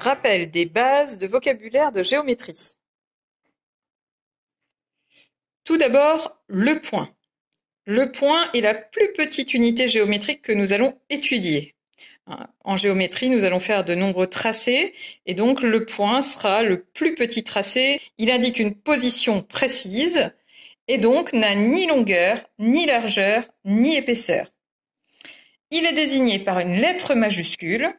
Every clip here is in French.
Rappel des bases de vocabulaire de géométrie. Tout d'abord, le point. Le point est la plus petite unité géométrique que nous allons étudier. En géométrie, nous allons faire de nombreux tracés et donc le point sera le plus petit tracé. Il indique une position précise et donc n'a ni longueur, ni largeur, ni épaisseur. Il est désigné par une lettre majuscule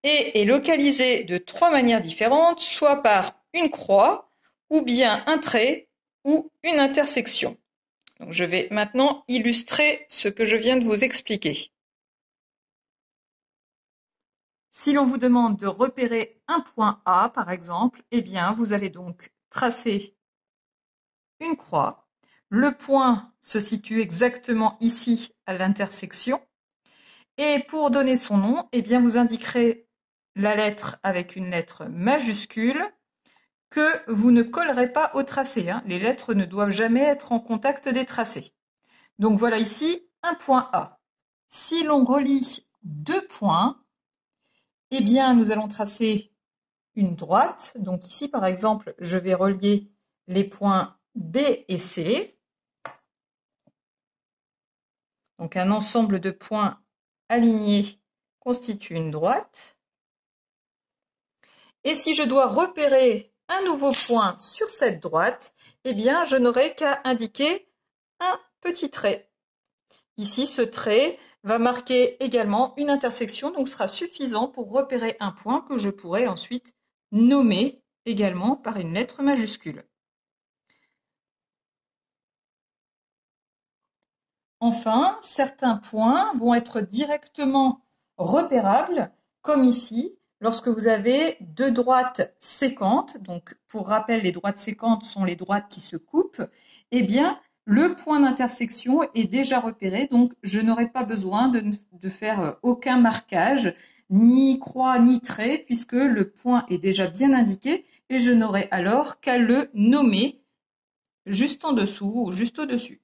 et est localisé de trois manières différentes, soit par une croix, ou bien un trait, ou une intersection. Donc, je vais maintenant illustrer ce que je viens de vous expliquer. Si l'on vous demande de repérer un point A, par exemple, eh bien, vous allez donc tracer une croix. Le point se situe exactement ici à l'intersection. Et pour donner son nom, eh bien, vous indiquerez la lettre avec une lettre majuscule que vous ne collerez pas au tracé. Les lettres ne doivent jamais être en contact des tracés. Donc voilà ici un point A. Si l'on relie deux points, eh bien, nous allons tracer une droite. Donc ici, par exemple, je vais relier les points B et C. Donc un ensemble de points alignés constitue une droite. Et si je dois repérer un nouveau point sur cette droite, eh bien, je n'aurai qu'à indiquer un petit trait. Ici, ce trait va marquer également une intersection, donc sera suffisant pour repérer un point que je pourrai ensuite nommer également par une lettre majuscule. Enfin, certains points vont être directement repérables, comme ici, lorsque vous avez deux droites séquentes. Donc, pour rappel, les droites séquentes sont les droites qui se coupent. Eh bien, le point d'intersection est déjà repéré, donc je n'aurai pas besoin de faire aucun marquage, ni croix, ni trait, puisque le point est déjà bien indiqué et je n'aurai alors qu'à le nommer juste en dessous ou juste au-dessus.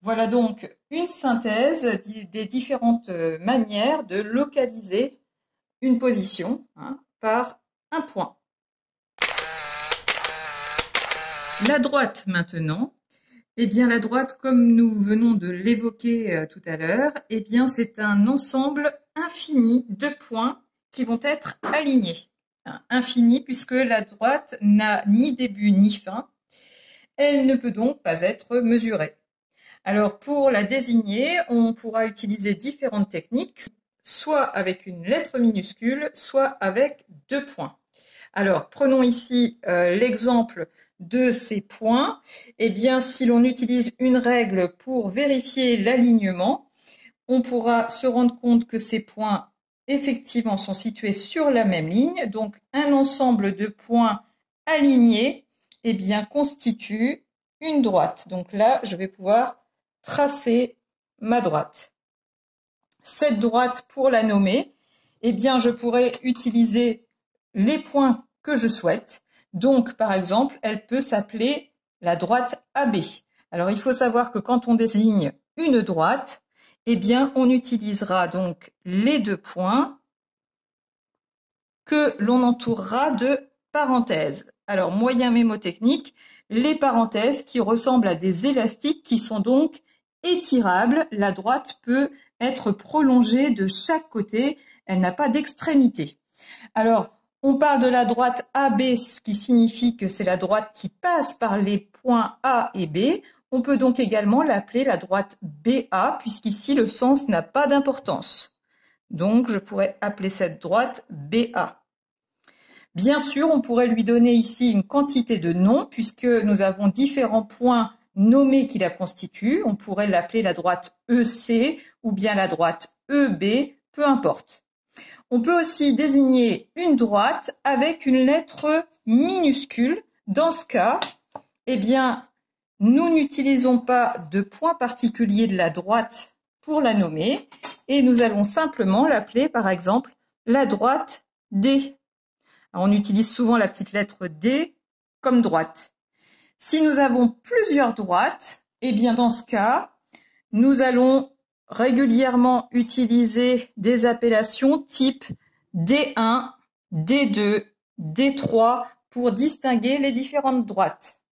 Voilà donc une synthèse des différentes manières de localiser une position par un point. La droite maintenant, eh bien la droite, comme nous venons de l'évoquer tout à l'heure, eh bien c'est un ensemble infini de points qui vont être alignés. Infini puisque la droite n'a ni début ni fin. Elle ne peut donc pas être mesurée. Alors pour la désigner, on pourra utiliser différentes techniques, soit avec une lettre minuscule, soit avec deux points. Alors prenons ici l'exemple de ces points. Eh bien, si l'on utilise une règle pour vérifier l'alignement, on pourra se rendre compte que ces points effectivement sont situés sur la même ligne. Donc un ensemble de points alignés eh bien, constitue une droite. Donc là, je vais pouvoir tracer ma droite. Cette droite, pour la nommer, eh bien, je pourrais utiliser les points que je souhaite. Donc, par exemple, elle peut s'appeler la droite AB. Alors, il faut savoir que quand on désigne une droite, eh bien, on utilisera donc les deux points que l'on entourera de parenthèses. Alors, moyen mémotechnique, les parenthèses qui ressemblent à des élastiques qui sont donc étirable, la droite peut être prolongée de chaque côté, elle n'a pas d'extrémité. Alors, on parle de la droite AB, ce qui signifie que c'est la droite qui passe par les points A et B. On peut donc également l'appeler la droite BA, puisqu'ici le sens n'a pas d'importance. Donc, je pourrais appeler cette droite BA. Bien sûr, on pourrait lui donner ici une quantité de noms, puisque nous avons différents points nommés qui la constituent. On pourrait l'appeler la droite EC ou bien la droite EB, peu importe. On peut aussi désigner une droite avec une lettre minuscule. Dans ce cas, eh bien, nous n'utilisons pas de point particulier de la droite pour la nommer et nous allons simplement l'appeler par exemple la droite D. Alors, on utilise souvent la petite lettre D comme droite. Si nous avons plusieurs droites, eh bien dans ce cas, nous allons régulièrement utiliser des appellations type D1, D2, D3 pour distinguer les différentes droites.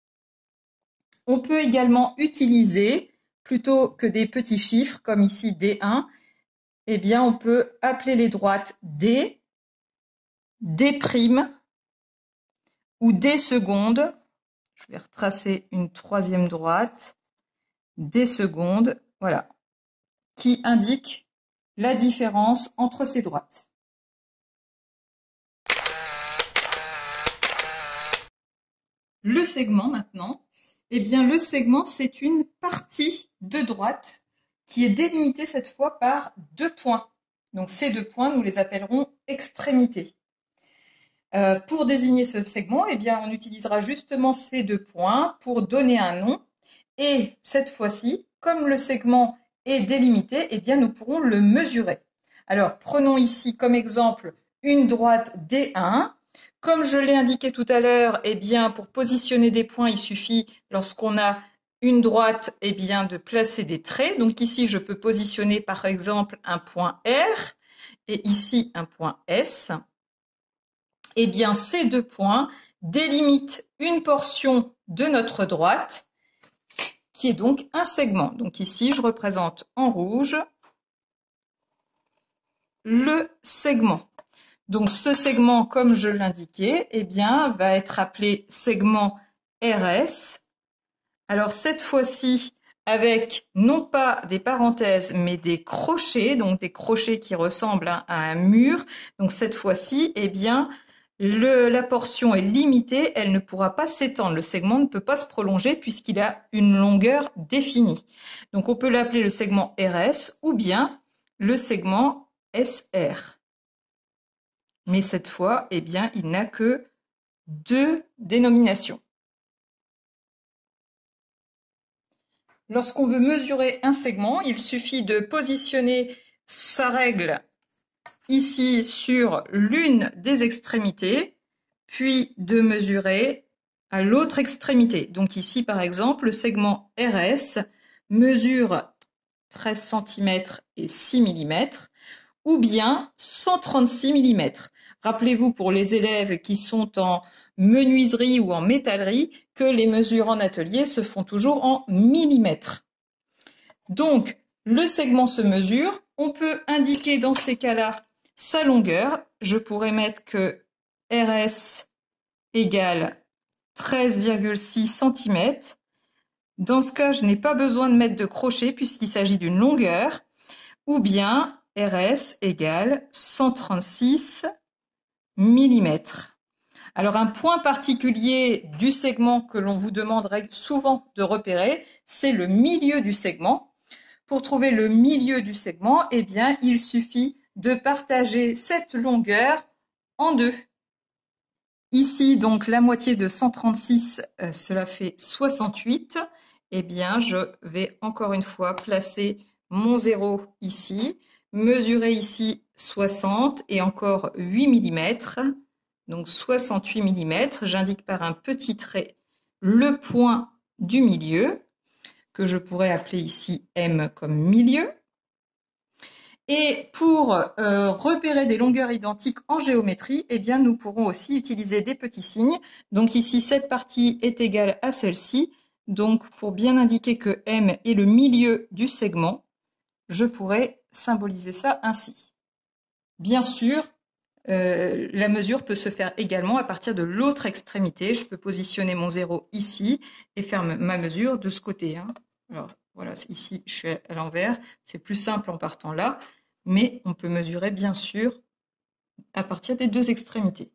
On peut également utiliser, plutôt que des petits chiffres comme ici D1, eh bien on peut appeler les droites D, D' ou D seconde. Je vais retracer une troisième droite, D seconde, voilà, qui indique la différence entre ces droites. Le segment maintenant, eh bien le segment c'est une partie de droite qui est délimitée cette fois par 2 points. Donc ces 2 points, nous les appellerons extrémités. Pour désigner ce segment, eh bien on utilisera justement ces 2 points pour donner un nom. Et cette fois-ci, comme le segment est délimité, eh bien nous pourrons le mesurer. Alors prenons ici comme exemple une droite D1. Comme je l'ai indiqué tout à l'heure, eh bien pour positionner des points, il suffit lorsqu'on a une droite, eh bien de placer des traits. Donc ici, je peux positionner par exemple un point R et ici un point S. Eh bien ces 2 points délimitent une portion de notre droite qui est donc un segment. Donc ici, je représente en rouge le segment. Donc ce segment, comme je l'indiquais, eh bien, va être appelé segment RS. Alors cette fois-ci, avec non pas des parenthèses, mais des crochets, donc des crochets qui ressemblent à un mur. Donc cette fois-ci, eh bien, la portion est limitée, elle ne pourra pas s'étendre. Le segment ne peut pas se prolonger puisqu'il a une longueur définie. Donc on peut l'appeler le segment RS ou bien le segment SR. Mais cette fois, eh bien, il n'a que 2 dénominations. Lorsqu'on veut mesurer un segment, il suffit de positionner sa règle ici sur l'une des extrémités, puis de mesurer à l'autre extrémité. Donc ici, par exemple, le segment RS mesure 13 cm et 6 mm, ou bien 136 mm. Rappelez-vous pour les élèves qui sont en menuiserie ou en métallerie que les mesures en atelier se font toujours en millimètres. Donc, le segment se mesure. On peut indiquer dans ces cas-là sa longueur. Je pourrais mettre que RS égale 13,6 cm. Dans ce cas, je n'ai pas besoin de mettre de crochet puisqu'il s'agit d'une longueur. Ou bien RS égale 136 mm. Alors un point particulier du segment que l'on vous demande souvent de repérer, c'est le milieu du segment. Pour trouver le milieu du segment, eh bien, il suffit de partager cette longueur en 2. Ici, donc, la moitié de 136, cela fait 68. Eh bien, je vais encore une fois placer mon 0 ici, mesurer ici 60 et encore 8 mm. Donc 68 mm, j'indique par un petit trait le point du milieu, que je pourrais appeler ici M comme milieu. Et pour repérer des longueurs identiques en géométrie, eh bien, nous pourrons aussi utiliser des petits signes. Donc ici, cette partie est égale à celle-ci. Donc pour bien indiquer que M est le milieu du segment, je pourrais symboliser ça ainsi. Bien sûr, la mesure peut se faire également à partir de l'autre extrémité. Je peux positionner mon 0 ici et faire ma mesure de ce côté. Alors voilà, ici je suis à l'envers. C'est plus simple en partant là, mais on peut mesurer bien sûr à partir des 2 extrémités.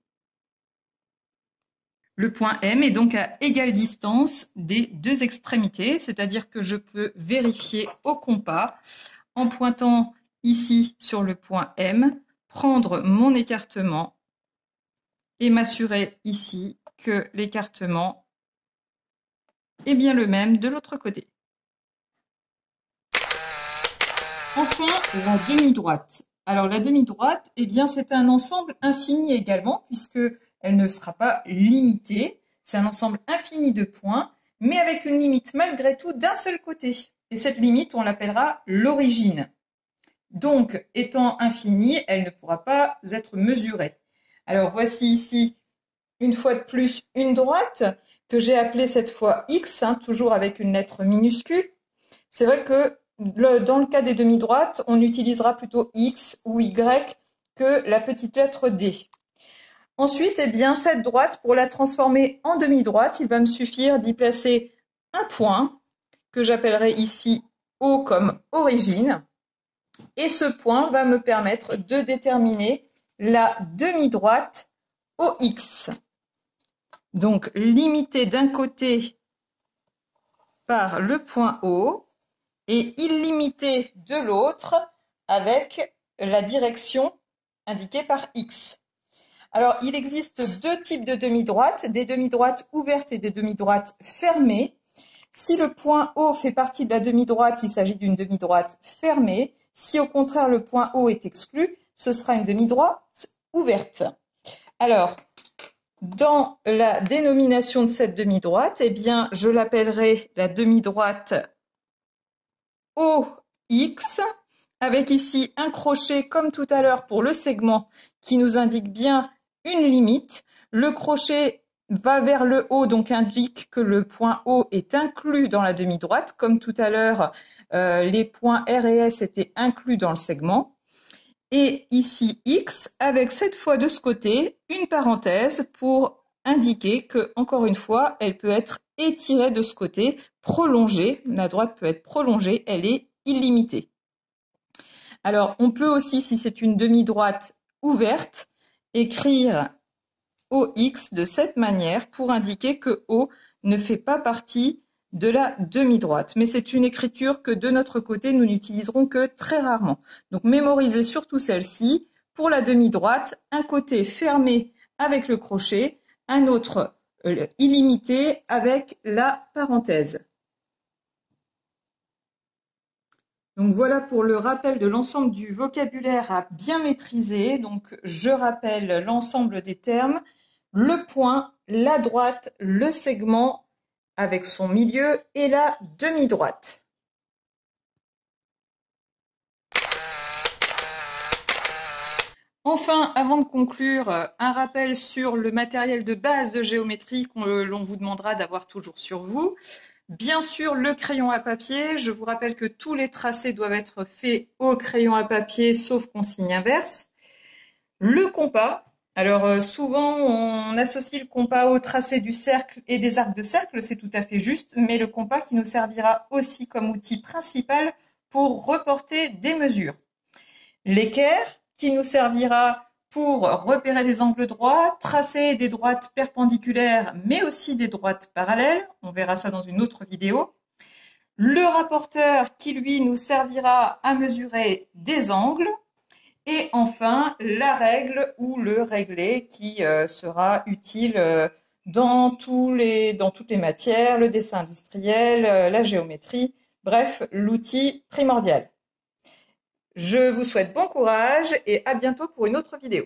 Le point M est donc à égale distance des 2 extrémités, c'est-à-dire que je peux vérifier au compas en pointant ici sur le point M, prendre mon écartement et m'assurer ici que l'écartement est bien le même de l'autre côté. Enfin, la demi-droite. Alors la demi-droite, eh bien c'est un ensemble infini également, puisque elle ne sera pas limitée. C'est un ensemble infini de points, mais avec une limite malgré tout d'un seul côté. Et cette limite, on l'appellera l'origine. Donc, étant infinie, elle ne pourra pas être mesurée. Alors, voici ici, une fois de plus, une droite que j'ai appelée cette fois X, toujours avec une lettre minuscule. C'est vrai que dans le cas des demi-droites, on utilisera plutôt X ou Y que la petite lettre D. Ensuite, eh bien, cette droite, pour la transformer en demi-droite, il va me suffire d'y placer un point que j'appellerai ici O comme origine. Et ce point va me permettre de déterminer la demi-droite OX. Donc, limitée d'un côté par le point O et illimitée de l'autre avec la direction indiquée par X. Alors, il existe deux types de demi-droites, des demi-droites ouvertes et des demi-droites fermées. Si le point O fait partie de la demi-droite, il s'agit d'une demi-droite fermée. Si au contraire le point O est exclu, ce sera une demi-droite ouverte. Alors, dans la dénomination de cette demi-droite, eh bien, je l'appellerai la demi-droite OX, avec ici un crochet comme tout à l'heure pour le segment qui nous indique bien une limite. Le crochet va vers le haut, donc indique que le point O est inclus dans la demi-droite. Comme tout à l'heure, les points R et S étaient inclus dans le segment. Et ici X, avec cette fois de ce côté, une parenthèse pour indiquer que, encore une fois, elle peut être étirée de ce côté, prolongée. La droite peut être prolongée, elle est illimitée. Alors, on peut aussi, si c'est une demi-droite ouverte, écrire OX de cette manière pour indiquer que O ne fait pas partie de la demi-droite. Mais c'est une écriture que de notre côté, nous n'utiliserons que très rarement. Donc, mémorisez surtout celle-ci. Pour la demi-droite, un côté fermé avec le crochet, un autre illimité avec la parenthèse. Donc voilà pour le rappel de l'ensemble du vocabulaire à bien maîtriser. Donc je rappelle l'ensemble des termes, le point, la droite, le segment avec son milieu et la demi-droite. Enfin, avant de conclure, un rappel sur le matériel de base de géométrie que l'on vous demandera d'avoir toujours sur vous. Bien sûr, le crayon à papier. Je vous rappelle que tous les tracés doivent être faits au crayon à papier, sauf consigne inverse. Le compas. Alors, souvent, on associe le compas au tracé du cercle et des arcs de cercle. C'est tout à fait juste, mais le compas qui nous servira aussi comme outil principal pour reporter des mesures. L'équerre qui nous servira pour repérer des angles droits, tracer des droites perpendiculaires, mais aussi des droites parallèles. On verra ça dans une autre vidéo. Le rapporteur qui, lui, nous servira à mesurer des angles. Et enfin, la règle ou le réglé qui sera utile dans toutes les matières, le dessin industriel, la géométrie, bref, l'outil primordial. Je vous souhaite bon courage et à bientôt pour une autre vidéo.